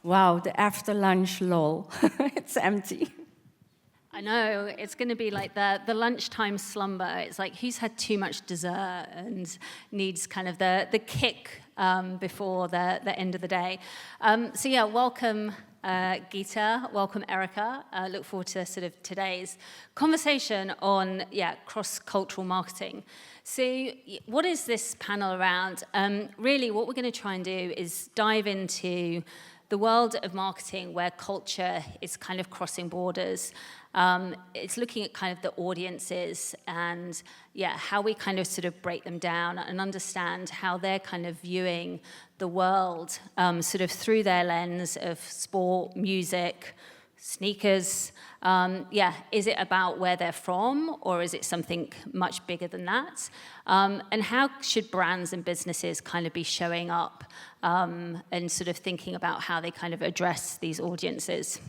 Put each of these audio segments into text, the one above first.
Wow, the after lunch lull. It's empty. I know, it's going to be like the lunchtime slumber. It's like who's had too much dessert and needs kind of the kick before the end of the day. So yeah, welcome Gita, welcome Erica. Look forward to sort of today's conversation on cross-cultural marketing. So what is this panel around? Really what we're going to try and do is dive into the world of marketing where culture is kind of crossing borders. It's looking at kind of the audiences and how we kind of sort of break them down and understand how they're kind of viewing the world sort of through their lens of sport, music, sneakers. Is it about where they're from or is it something much bigger than that? And how should brands and businesses kind of be showing up and sort of thinking about how they kind of address these audiences?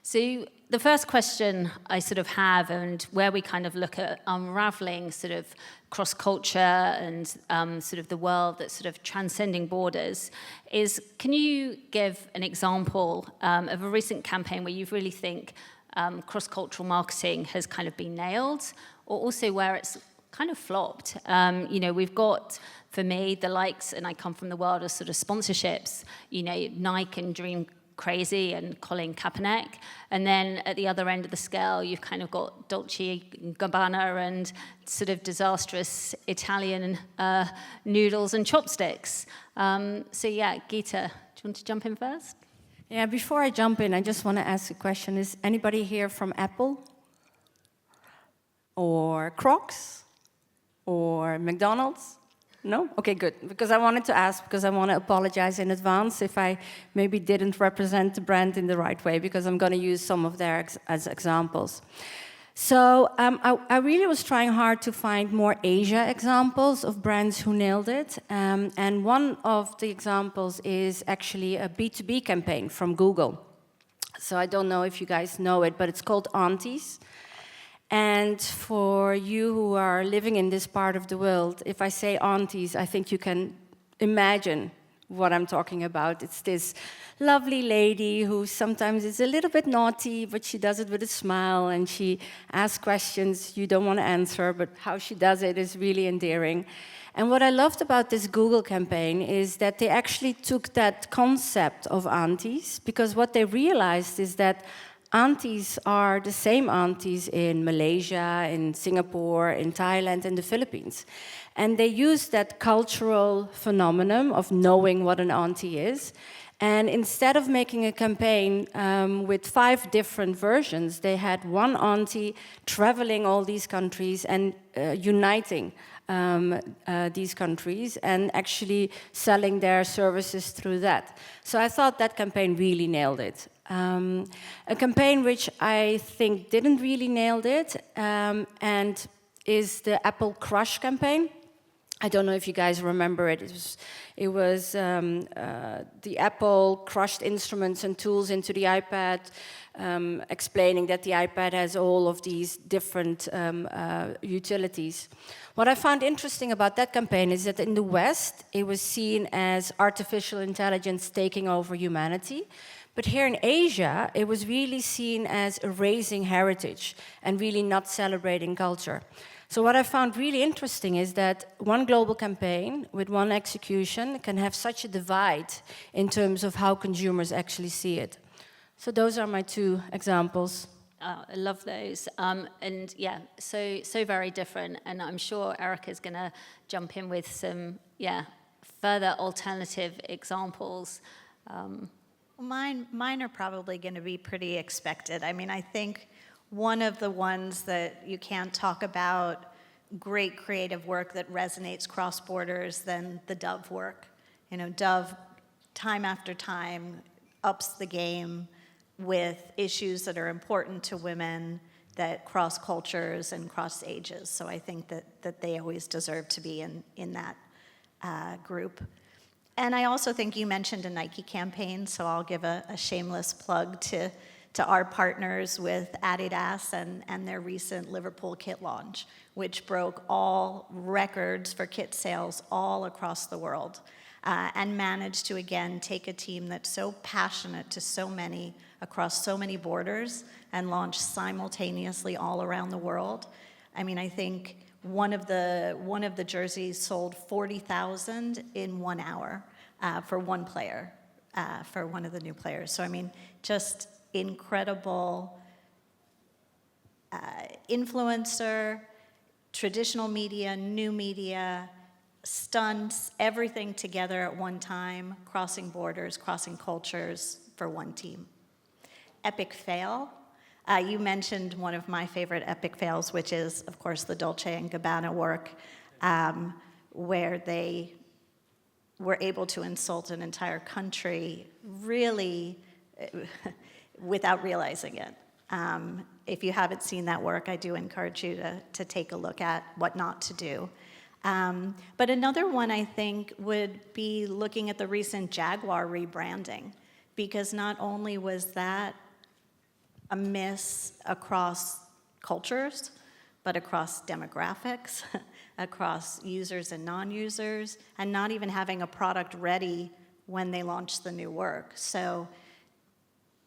So the first question I sort of have, and where we kind of look at unraveling sort of cross-culture and sort of the world that's sort of transcending borders, is can you give an example of a recent campaign where you really think cross-cultural marketing has kind of been nailed, or also where it's kind of flopped? We've got, for me, the likes, and I come from the world of sort of sponsorships, Nike and Dream Crazy and Colin Kaepernick, and then at the other end of the scale you've kind of got Dolce & Gabbana and sort of disastrous Italian noodles and chopsticks. Gita, do you want to jump in first? Yeah, before I jump in, I just want to ask a question. Is anybody here from Apple? Or Crocs? Or McDonald's? No? Okay, good. Because I wanted to ask, because I want to apologize in advance if I maybe didn't represent the brand in the right way, because I'm going to use some of their as examples. So I really was trying hard to find more Asia examples of brands who nailed it. And one of the examples is actually a B2B campaign from Google. So I don't know if you guys know it, but it's called Aunties. And for you who are living in this part of the world, if I say aunties, I think you can imagine what I'm talking about. It's this lovely lady who sometimes is a little bit naughty, but she does it with a smile, and she asks questions you don't want to answer, but how she does it is really endearing. And what I loved about this Google campaign is that they actually took that concept of aunties, because what they realized is that aunties are the same aunties in Malaysia, in Singapore, in Thailand, and the Philippines. And they use that cultural phenomenon of knowing what an auntie is. And instead of making a campaign with 5 different versions, they had one auntie traveling all these countries and uniting these countries and actually selling their services through that. So I thought that campaign really nailed it. A campaign which I think didn't really nail it and is the Apple Crush campaign. I don't know if you guys remember it. It was the Apple crushed instruments and tools into the iPad, explaining that the iPad has all of these different utilities. What I found interesting about that campaign is that in the West, it was seen as artificial intelligence taking over humanity. But here in Asia, it was really seen as erasing heritage and really not celebrating culture. So what I found really interesting is that one global campaign with one execution can have such a divide in terms of how consumers actually see it. So those are my 2 examples. I love those. So very different. And I'm sure Erica's going to jump in with some, further alternative examples. Mine are probably going to be pretty expected. I mean, I think one of the ones that you can't talk about great creative work that resonates cross borders than the Dove work. Dove, time after time, ups the game with issues that are important to women that cross cultures and cross ages. So I think that they always deserve to be in that group. And I also think you mentioned a Nike campaign, so I'll give a shameless plug to our partners with Adidas and their recent Liverpool kit launch, which broke all records for kit sales all across the world. and managed to, again, take a team that's so passionate to so many, across so many borders, and launch simultaneously all around the world. I mean, I think one of the jerseys sold 40,000 in 1 hour for one player, for one of the new players. So, I mean, just incredible influencer, traditional media, new media, stunts, everything together at one time, crossing borders, crossing cultures for one team. Epic fail. You mentioned one of my favorite epic fails, which is, of course, the Dolce & Gabbana work, where they were able to insult an entire country really without realizing it. If you haven't seen that work, I do encourage you to take a look at what not to do. But another one, I think, would be looking at the recent Jaguar rebranding, because not only was that a miss across cultures, but across demographics, across users and non-users, and not even having a product ready when they launched the new work. So,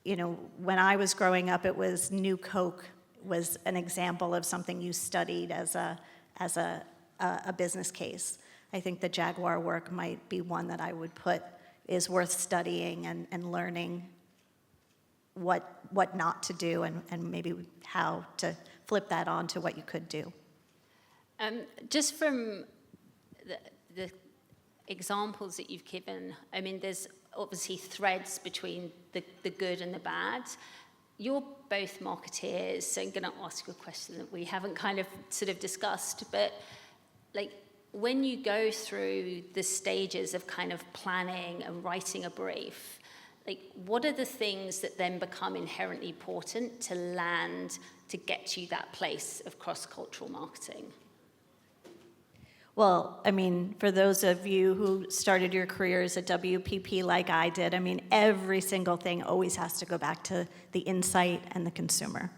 you know, when I was growing up, it was New Coke was an example of something you studied as a business case. I think the Jaguar work might be one that I would put is worth studying and learning what not to do and maybe how to flip that on to what you could do. Just from the examples that you've given, I mean, there's obviously threads between the good and the bad. You're both marketeers, so I'm going to ask you a question that we haven't kind of sort of discussed, but like when you go through the stages of kind of planning and writing a brief, like what are the things that then become inherently important to land to get you that place of cross-cultural marketing? Well, I mean, for those of you who started your careers at WPP like I did, I mean, every single thing always has to go back to the insight and the consumer.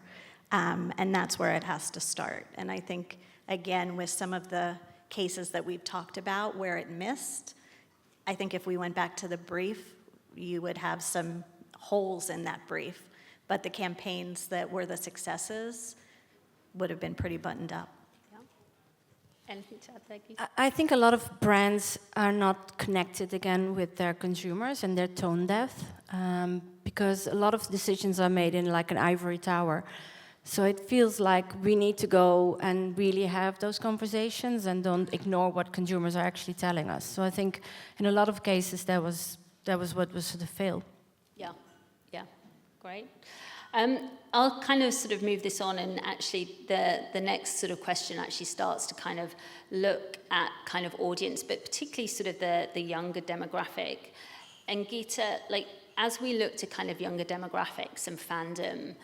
And that's where it has to start. And I think, again, with some of the cases that we've talked about where it missed, I think if we went back to the brief, you would have some holes in that brief. But the campaigns that were the successes would have been pretty buttoned up. Anything to add there, Gita? I think a lot of brands are not connected again with their consumers and they're tone deaf because a lot of decisions are made in like an ivory tower. So it feels like we need to go and really have those conversations and don't ignore what consumers are actually telling us. So I think in a lot of cases that was what was sort of failed. Yeah, great. I'll kind of sort of move this on, and actually the next sort of question actually starts to kind of look at kind of audience, but particularly sort of the younger demographic. And Gita, like as we look to kind of younger demographics and fandom,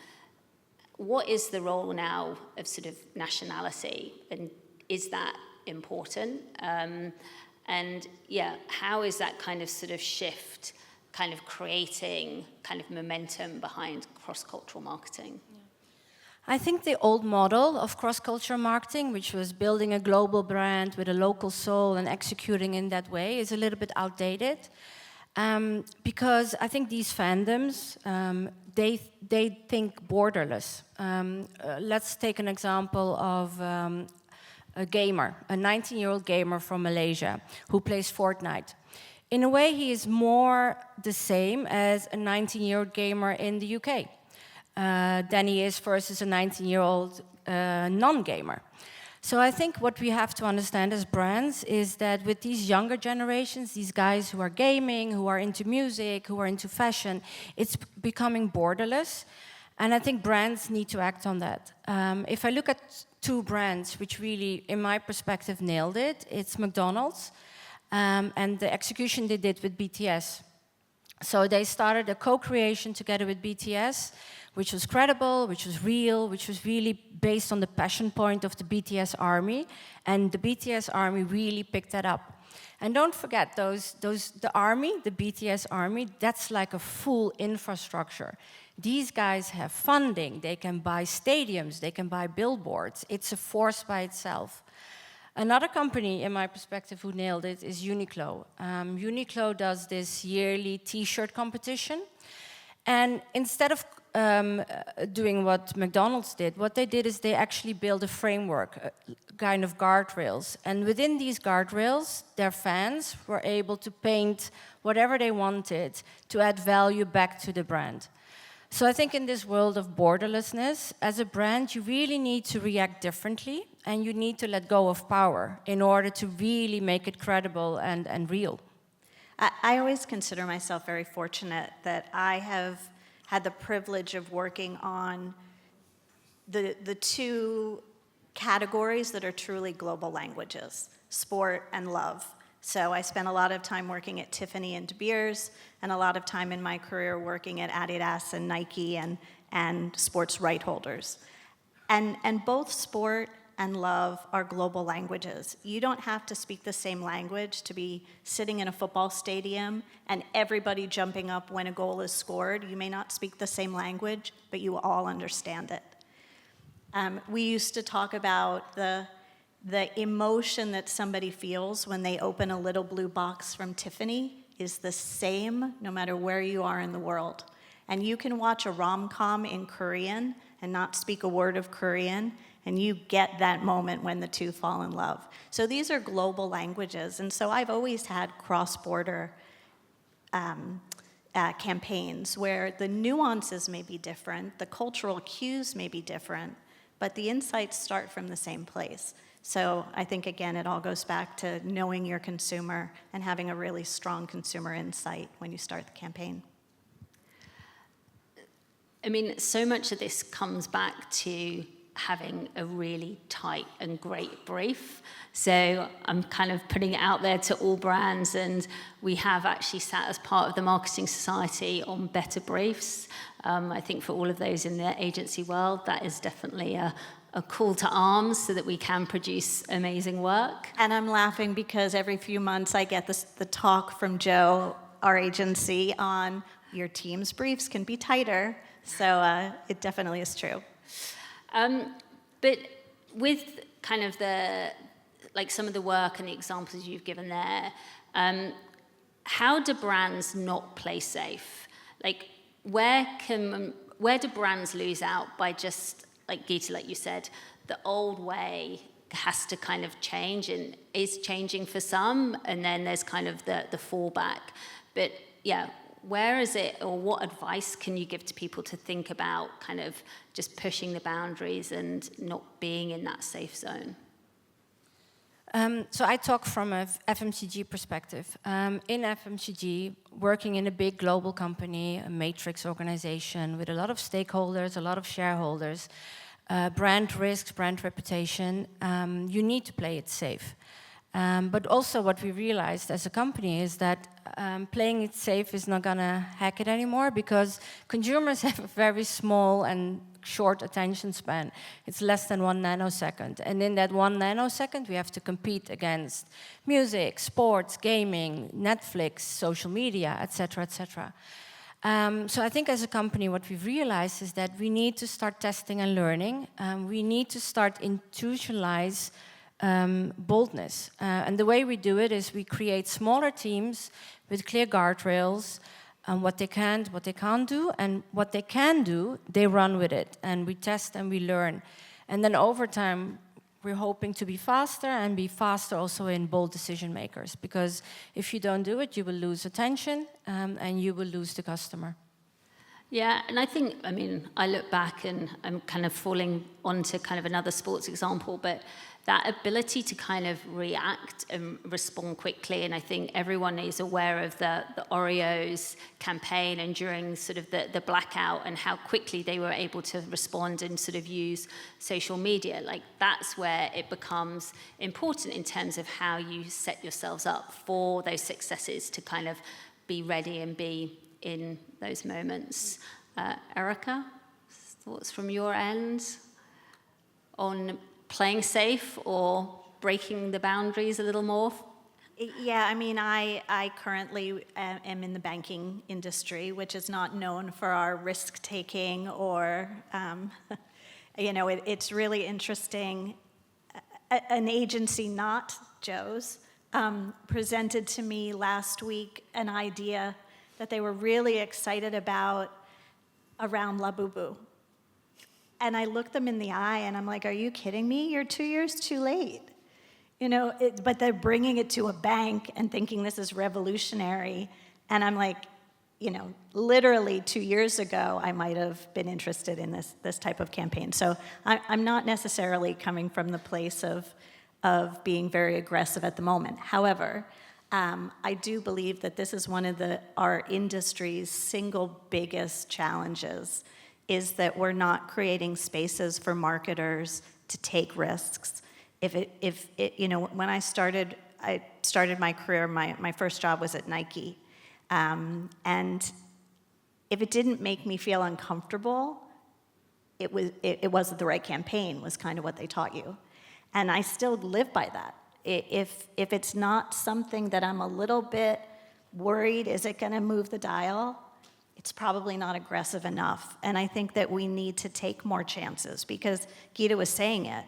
what is the role now of sort of nationality, and is that important? And yeah, how is that kind of sort of shift kind of creating kind of momentum behind cross-cultural marketing? I think the old model of cross-cultural marketing, which was building a global brand with a local soul and executing in that way, is a little bit outdated. Because I think these fandoms, they think borderless. Let's take an example of a gamer, a 19-year-old gamer from Malaysia who plays Fortnite. In a way, he is more the same as a 19-year-old gamer in the UK than he is versus a 19-year-old non-gamer. So I think what we have to understand as brands is that with these younger generations, these guys who are gaming, who are into music, who are into fashion, it's becoming borderless. And I think brands need to act on that. If I look at two brands which really, in my perspective, nailed it, it's McDonald's and the execution they did with BTS. So they started a co-creation together with BTS, which was credible, which was real, which was really based on the passion point of the BTS army, and the BTS army really picked that up. And don't forget, the army, the BTS army, that's like a full infrastructure. These guys have funding, they can buy stadiums, they can buy billboards. It's a force by itself. Another company, in my perspective, who nailed it is Uniqlo. Uniqlo does this yearly T-shirt competition. And instead of doing what McDonald's did, what they did is they actually built a framework, kind of guardrails. And within these guardrails, their fans were able to paint whatever they wanted to add value back to the brand. So I think in this world of borderlessness, as a brand, you really need to react differently, and you need to let go of power in order to really make it credible and real. I always consider myself very fortunate that I have had the privilege of working on the two categories that are truly global languages, sport and love. So I spent a lot of time working at Tiffany and De Beers, and a lot of time in my career working at Adidas and Nike and sports right holders. And both sport and love are global languages. You don't have to speak the same language to be sitting in a football stadium and everybody jumping up when a goal is scored. You may not speak the same language, but you all understand it. We used to talk about the emotion that somebody feels when they open a little blue box from Tiffany is the same no matter where you are in the world. And you can watch a rom-com in Korean and not speak a word of Korean, and you get that moment when the two fall in love. So these are global languages, and so I've always had cross-border campaigns where the nuances may be different, the cultural cues may be different, but the insights start from the same place. So I think, again, it all goes back to knowing your consumer and having a really strong consumer insight when you start the campaign. I mean, so much of this comes back to having a really tight and great brief. So I'm kind of putting it out there to all brands, and we have actually sat as part of the Marketing Society on better briefs. I think for all of those in the agency world, that is definitely a call to arms so that we can produce amazing work. And I'm laughing because every few months I get the talk from Joe, our agency, on your team's briefs can be tighter. So it definitely is true. But with kind of some of the work and the examples you've given there, how do brands not play safe? Like, where do brands lose out by just, like Gita, like you said, the old way has to kind of change and is changing for some, and then there's kind of the fallback. But yeah, where is it, or what advice can you give to people to think about kind of just pushing the boundaries and not being in that safe zone? So I talk from a FMCG perspective. In FMCG, working in a big global company, a matrix organization with a lot of stakeholders, a lot of shareholders, brand risks, brand reputation, you need to play it safe. But also what we realized as a company is that playing it safe is not going to hack it anymore, because consumers have a very small and short attention span. It's less than 1 nanosecond. And in that 1 nanosecond, we have to compete against music, sports, gaming, Netflix, social media, etc., etc. So I think as a company, what we've realized is that we need to start testing and learning. We need to start institutionalize boldness. And the way we do it is we create smaller teams with clear guardrails on what they can, what they can't do, and what they can do, they run with it. And we test and we learn. And then over time, we're hoping to be faster and be faster also in bold decision makers. Because if you don't do it, you will lose attention and you will lose the customer. Yeah, and I think, I mean, I look back and I'm kind of falling onto kind of another sports example, but that ability to kind of react and respond quickly, and I think everyone is aware of the Oreos campaign and during sort of the blackout and how quickly they were able to respond and sort of use social media. Like, that's where it becomes important in terms of how you set yourselves up for those successes to kind of be ready and be in those moments. Erica, thoughts from your end on playing safe or breaking the boundaries a little more? Yeah, I mean, I currently am in the banking industry, which is not known for our risk-taking or, it's really interesting. an agency, not Joe's, presented to me last week an idea that they were really excited about around Labubu. And I looked them in the eye and I'm like, are you kidding me? You're 2 years too late. You know, but they're bringing it to a bank and thinking this is revolutionary. And I'm like, you know, literally 2 years ago, I might have been interested in this type of campaign. So I'm not necessarily coming from the place of being very aggressive at the moment. However, I do believe that this is one of our industry's single biggest challenges, is that we're not creating spaces for marketers to take risks. If it you know, when I started my career, my first job was at Nike. And if it didn't make me feel uncomfortable, it wasn't the right campaign, was kind of what they taught you. And I still live by that. If it's not something that I'm a little bit worried, is it gonna move the dial? It's probably not aggressive enough. And I think that we need to take more chances, because Gita was saying it.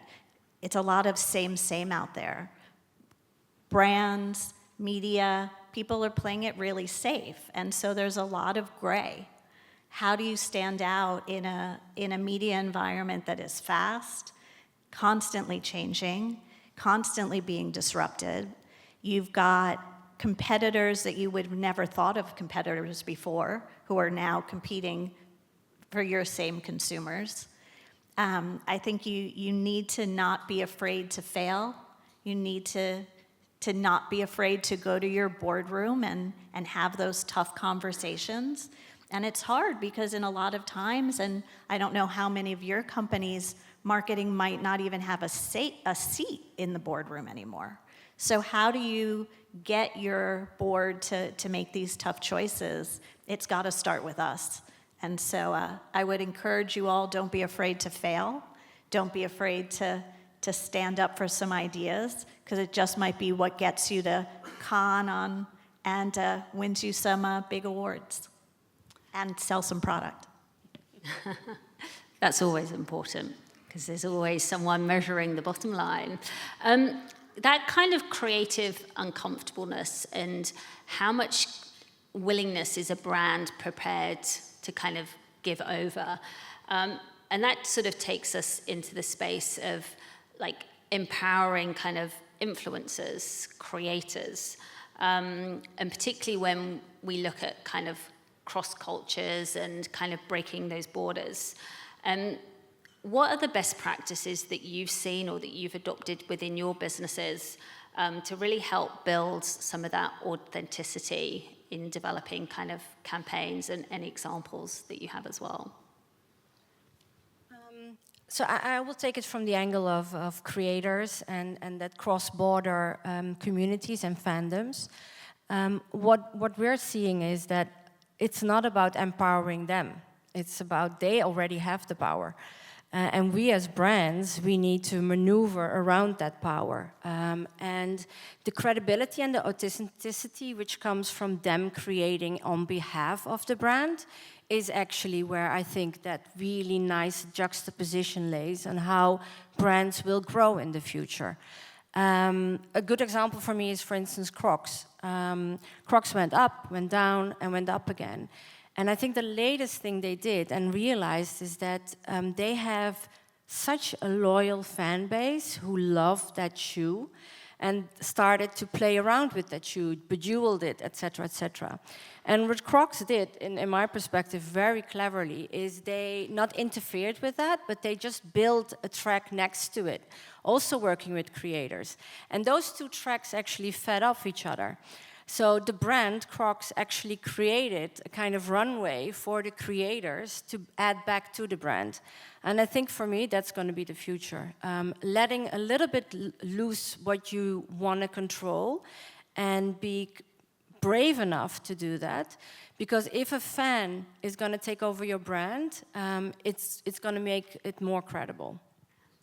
It's a lot of same out there. Brands, media, people are playing it really safe. And so there's a lot of gray. How do you stand out in a media environment that is fast, constantly changing, constantly being disrupted? You've got competitors that you would have never thought of competitors before, who are now competing for your same consumers. I think you need to not be afraid to fail. You need to not be afraid to go to your boardroom and have those tough conversations. And it's hard because in a lot of times, and I don't know how many of your companies, marketing might not even have a seat in the boardroom anymore. So how do you get your board to make these tough choices? It's got to start with us. And so I would encourage you all, don't be afraid to fail. Don't be afraid to stand up for some ideas, because it just might be what gets you to con on and wins you some big awards and sell some product. That's always important, because there's always someone measuring the bottom line. That kind of creative uncomfortableness, and how much willingness is a brand prepared to kind of give over? And that sort of takes us into the space of like empowering kind of influencers, creators, and particularly when we look at kind of cross cultures and kind of breaking those borders. What are the best practices that you've seen or that you've adopted within your businesses to really help build some of that authenticity in developing kind of campaigns, and any examples that you have as well? So I will take it from the angle of creators and that cross-border communities and fandoms. What we're seeing is that it's not about empowering them. It's about they already have the power. And we as brands, we need to maneuver around that power. And the credibility and the authenticity which comes from them creating on behalf of the brand is actually where I think that really nice juxtaposition lays on how brands will grow in the future. A good example for me is, for instance, Crocs. Crocs went up, went down, and went up again. And I think the latest thing they did and realized is that they have such a loyal fan base who love that shoe and started to play around with that shoe, bejeweled it, etc., etc. And what Crocs did, in my perspective, very cleverly, is they not interfered with that, but they just built a track next to it, also working with creators. And those two tracks actually fed off each other. So the brand, Crocs, actually created a kind of runway for the creators to add back to the brand. And I think for me, that's going to be the future. Letting a little bit loose what you want to control and be brave enough to do that. Because if a fan is going to take over your brand, it's going to make it more credible.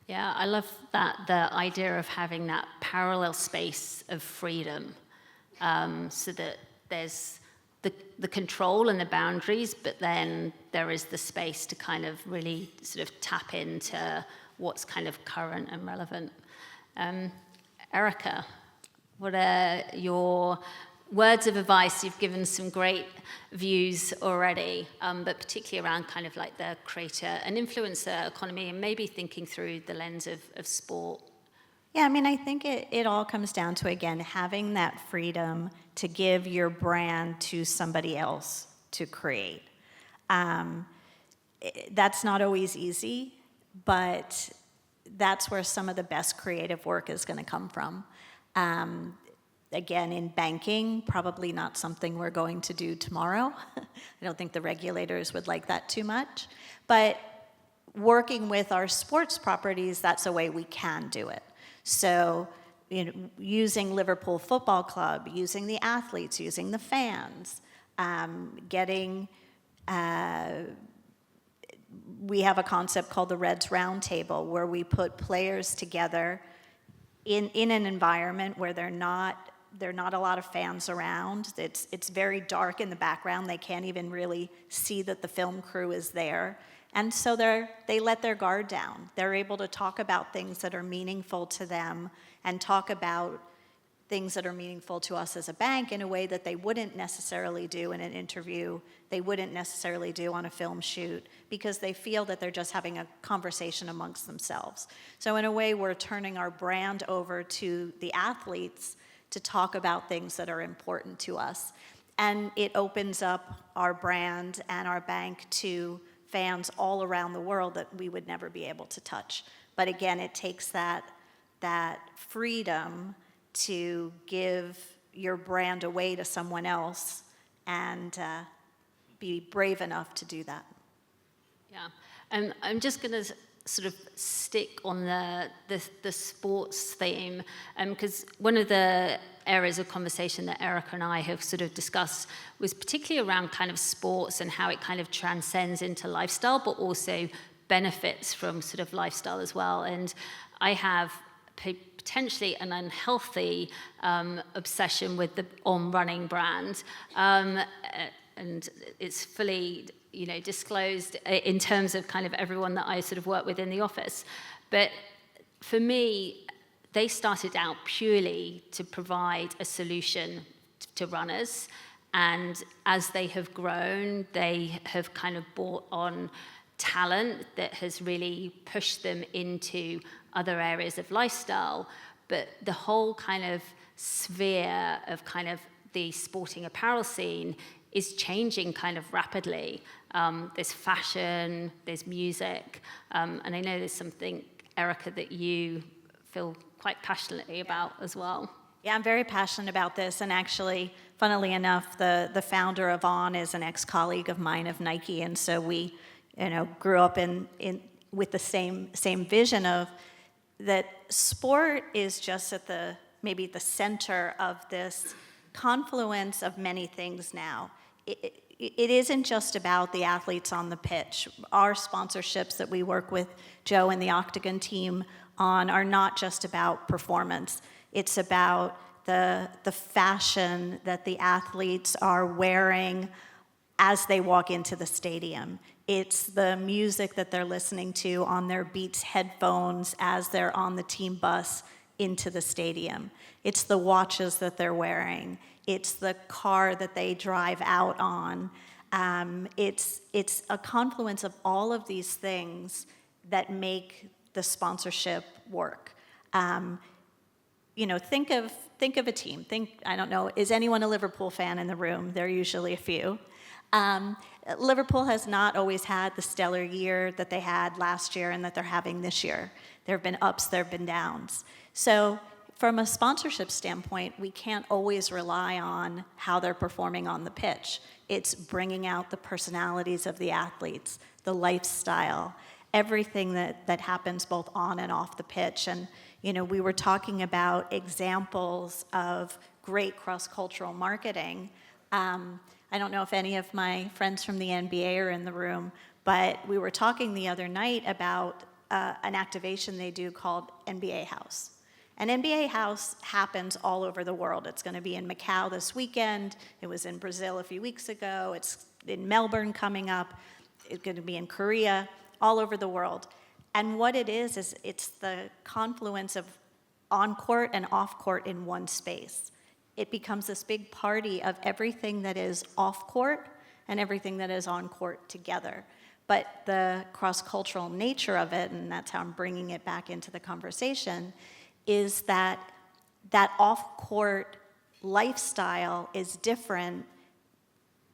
Yeah, I love that, the idea of having that parallel space of freedom. So that there's the control and the boundaries, but then there is the space to kind of really sort of tap into what's kind of current and relevant. Erica, what are your words of advice? You've given some great views already, but particularly around kind of like the creator and influencer economy, and maybe thinking through the lens of sport. Yeah, I mean, I think it all comes down to, again, having that freedom to give your brand to somebody else to create. That's not always easy, but that's where some of the best creative work is going to come from. Again, in banking, probably not something we're going to do tomorrow. I don't think the regulators would like that too much. But working with our sports properties, that's a way we can do it. So, using Liverpool Football Club, using the athletes, using the fans, we have a concept called the Reds Roundtable, where we put players together in an environment where there are not a lot of fans around. It's very dark in the background. They can't even really see that the film crew is there. And so they let their guard down. They're able to talk about things that are meaningful to them and talk about things that are meaningful to us as a bank in a way that they wouldn't necessarily do in an interview, they wouldn't necessarily do on a film shoot, because they feel that they're just having a conversation amongst themselves. So in a way, we're turning our brand over to the athletes to talk about things that are important to us. And it opens up our brand and our bank to fans all around the world that we would never be able to touch. But again, it takes that freedom to give your brand away to someone else and be brave enough to do that. Yeah, and I'm just going to sort of stick on the sports theme, because one of the areas of conversation that Erica and I have sort of discussed was particularly around kind of sports and how it kind of transcends into lifestyle, but also benefits from sort of lifestyle as well. And I have potentially an unhealthy obsession with the On Running brand, and it's fully disclosed in terms of kind of everyone that I sort of work with in the office. But for me, they started out purely to provide a solution to runners. And as they have grown, they have kind of brought on talent that has really pushed them into other areas of lifestyle. But the whole kind of sphere of kind of the sporting apparel scene is changing kind of rapidly. There's fashion, there's music, and I know there's something, Erica, that you feel quite passionately about as well. Yeah, I'm very passionate about this, and actually, funnily enough, the founder of On is an ex-colleague of mine of Nike, and so we, grew up in with the same vision of that sport is just at maybe the center of this confluence of many things now. It isn't just about the athletes on the pitch. Our sponsorships that we work with Joe and the Octagon team on are not just about performance. It's about the fashion that the athletes are wearing as they walk into the stadium. It's the music that they're listening to on their Beats headphones as they're on the team bus into the stadium. It's the watches that they're wearing. It's the car that they drive out on. It's a confluence of all of these things that make the sponsorship work. Think of a team. I don't know, is anyone a Liverpool fan in the room? There are usually a few. Liverpool has not always had the stellar year that they had last year and that they're having this year. There have been ups, there have been downs. So from a sponsorship standpoint, we can't always rely on how they're performing on the pitch. It's bringing out the personalities of the athletes, the lifestyle, everything that happens both on and off the pitch. And, we were talking about examples of great cross-cultural marketing. I don't know if any of my friends from the NBA are in the room, but we were talking the other night about an activation they do called NBA House. And NBA House happens all over the world. It's going to be in Macau this weekend. It was in Brazil a few weeks ago. It's in Melbourne coming up. It's going to be in Korea, all over the world. And what it is it's the confluence of on court and off court in one space. It becomes this big party of everything that is off court and everything that is on court together. But the cross-cultural nature of it, and that's how I'm bringing it back into the conversation, is that that off-court lifestyle is different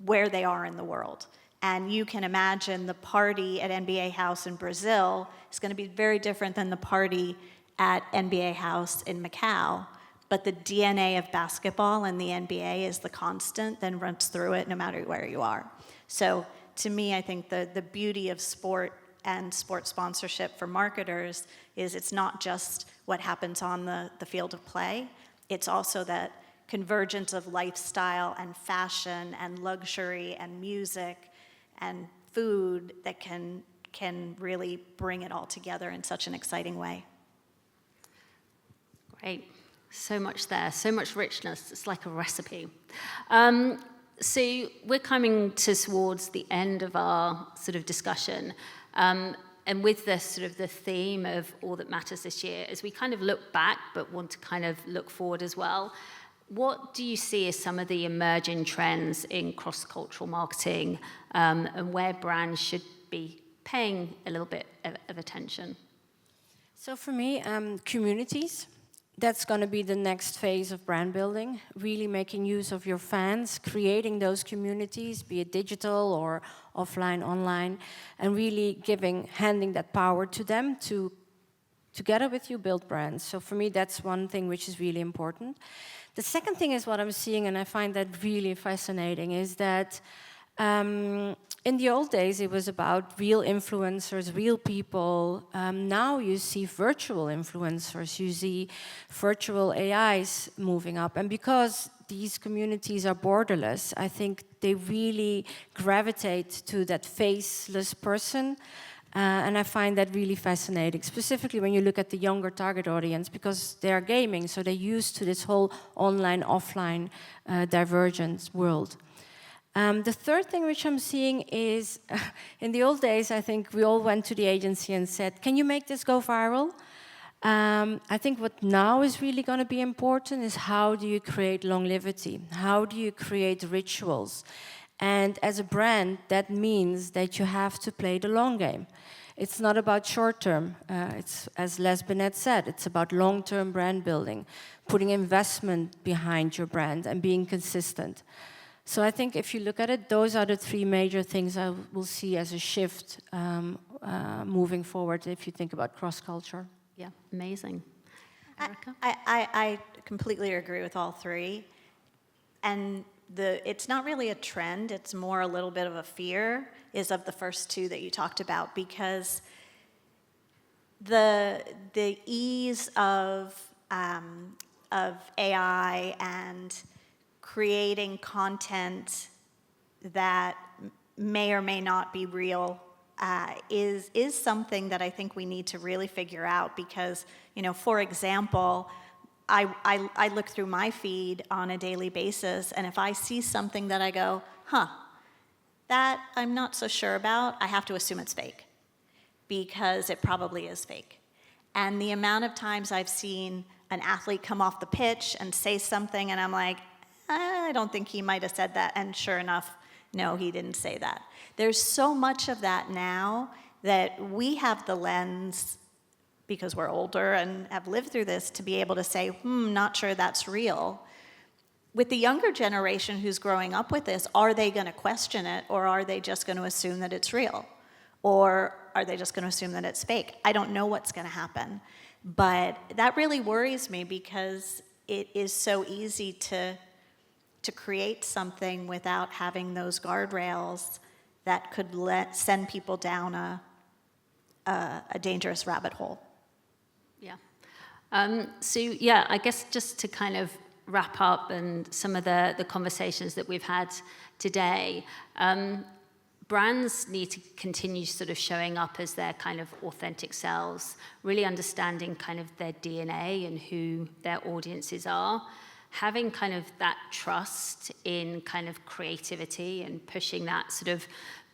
where they are in the world. And you can imagine the party at NBA House in Brazil is going to be very different than the party at NBA House in Macau. But the DNA of basketball and the NBA is the constant, then runs through it no matter where you are. So to me, I think the beauty of sport and sports sponsorship for marketers is it's not just what happens on the field of play, it's also that convergence of lifestyle and fashion and luxury and music and food that can really bring it all together in such an exciting way. Great. So much there, so much richness. It's like a recipe. So we're coming towards the end of our sort of discussion. And with this sort of the theme of all that matters this year, as we kind of look back but want to kind of look forward as well, what do you see as some of the emerging trends in cross-cultural marketing, and where brands should be paying a little bit of attention? So for me, communities. That's going to be the next phase of brand building, really making use of your fans, creating those communities, be it digital or offline, online, and really handing that power to them to, together with you, build brands. So for me, that's one thing which is really important. The second thing is what I'm seeing, and I find that really fascinating, is that in the old days, it was about real influencers, real people. Now you see virtual influencers, you see virtual AIs moving up. And because these communities are borderless, I think they really gravitate to that faceless person. And I find that really fascinating, specifically when you look at the younger target audience, because they are gaming, so they're used to this whole online-offline divergence world. The third thing which I'm seeing is, in the old days, I think we all went to the agency and said, can you make this go viral? I think what now is really going to be important is how do you create longevity? How do you create rituals? And as a brand, that means that you have to play the long game. It's not about short term. It's, as Les Binet said, it's about long-term brand building, putting investment behind your brand and being consistent. So I think if you look at it, those are the three major things I will see as a shift moving forward if you think about cross-culture. Yeah, amazing. Erica? I completely agree with all three. And it's not really a trend, it's more a little bit of a fear, is of the first two that you talked about, because the ease of AI and creating content that may or may not be real is something that I think we need to really figure out, because, for example, I look through my feed on a daily basis, and if I see something that I go, that I'm not so sure about, I have to assume it's fake, because it probably is fake. And the amount of times I've seen an athlete come off the pitch and say something, and I'm like, I don't think he might have said that, and sure enough, no, he didn't say that. There's so much of that now that we have the lens, because we're older and have lived through this, to be able to say, not sure that's real. With the younger generation who's growing up with this, are they going to question it, or are they just going to assume that it's real? Or are they just going to assume that it's fake? I don't know what's going to happen. But that really worries me, because it is so easy to create something without having those guardrails that could send people down a dangerous rabbit hole. Yeah. So, yeah, I guess just to kind of wrap up and some of the conversations that we've had today, brands need to continue sort of showing up as their kind of authentic selves, really understanding kind of their DNA and who their audiences are, having kind of that trust in kind of creativity and pushing that sort of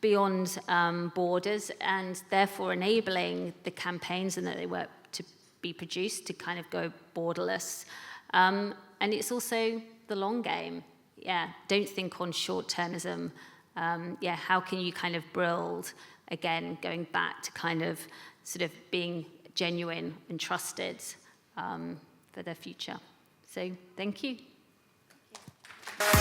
beyond borders, and therefore enabling the campaigns and that they work to be produced to kind of go borderless. And it's also the long game. Yeah, don't think on short-termism. How can you kind of build, again, going back to kind of sort of being genuine and trusted for the future. So thank you.